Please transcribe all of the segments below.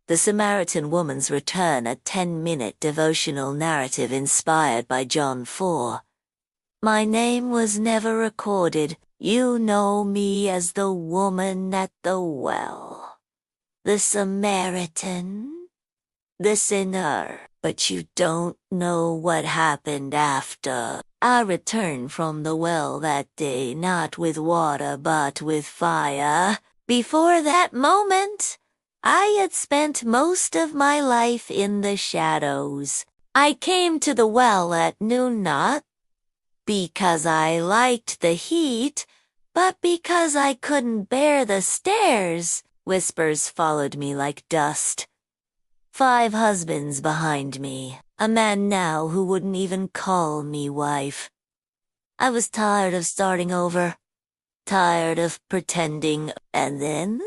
The Samaritan Woman's Return, a 10-minute devotional narrative inspired by John 4. My name was never recorded. You know me as the woman at the well, the Samaritan, the sinner. But you don't know what happened after. I returned from the well that day, not with water but with fire. Before that moment, I had spent most of my life in the shadows. I came to the well at noon not because I liked the heat, but because I couldn't bear the stairs. Whispers followed me like dust. 5 husbands behind me, a man now who wouldn't even call me wife. I was tired of starting over, tired of pretending, and then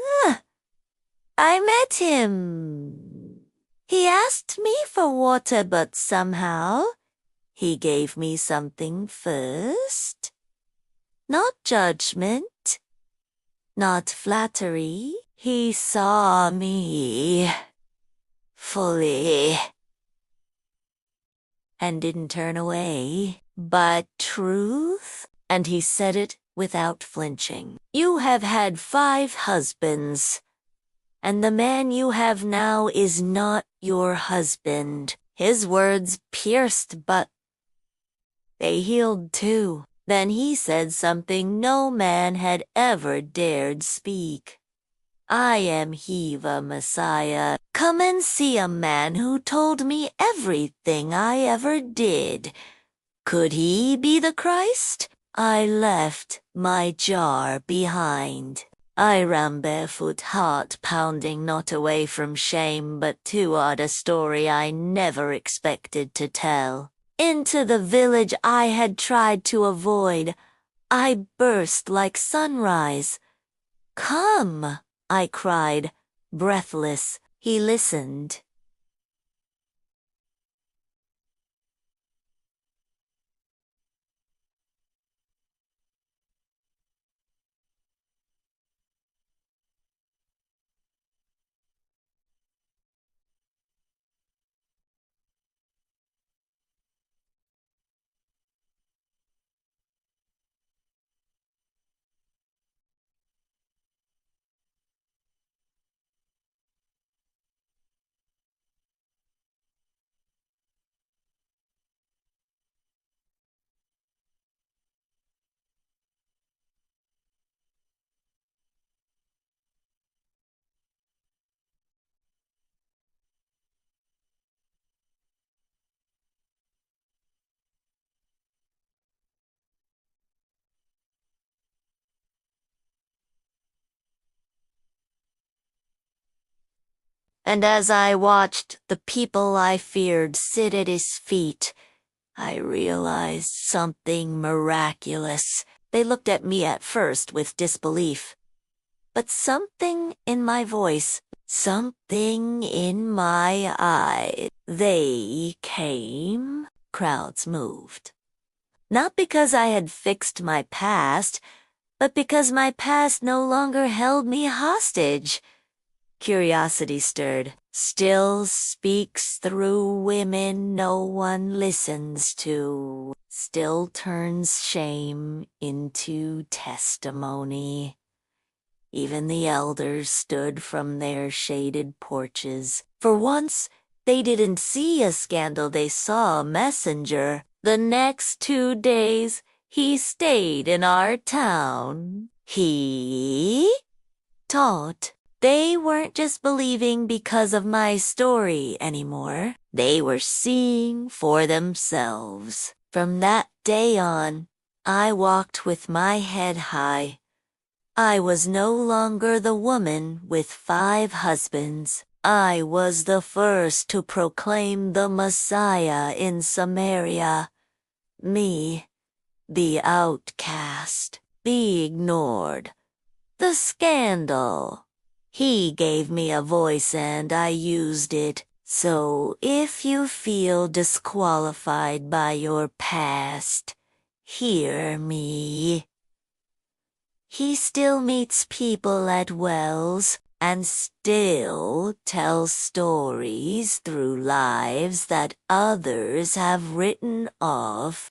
I met him. He asked me for water, but somehow he gave me something first. Not judgment, not flattery. He saw me fully and didn't turn away, but truth, and he said it without flinching. You have had 5 husbands, and the man you have now is not your husband. His words pierced, but they healed too. Then he said something no man had ever dared speak. I am he, the Messiah. Come and see a man who told me everything I ever did. Could he be the Christ? I left my jar behind. I ran barefoot, heart pounding, not away from shame, but toward a story I never expected to tell. Into the village I had tried to avoid. I burst like sunrise. Come, I cried, breathless. He listened. And as I watched the people I feared sit at his feet, I realized something miraculous. They looked at me at first with disbelief. But something in my voice, something in my eye, they came. Crowds moved. Not because I had fixed my past, but because my past no longer held me hostage. Curiosity stirred. Still speaks through women no one listens to. Still turns shame into testimony. Even the elders stood from their shaded porches. For once, they didn't see a scandal, they saw a messenger. The next 2 days, he stayed in our town. He taught. They weren't just believing because of my story anymore. They were seeing for themselves. From that day on, I walked with my head high. I was no longer the woman with 5 husbands. I was the first to proclaim the Messiah in Samaria. Me, the outcast, the ignored, the scandal. He gave me a voice and I used it. So if you feel disqualified by your past, hear me. He still meets people at wells, and still tell stories through lives that others have written off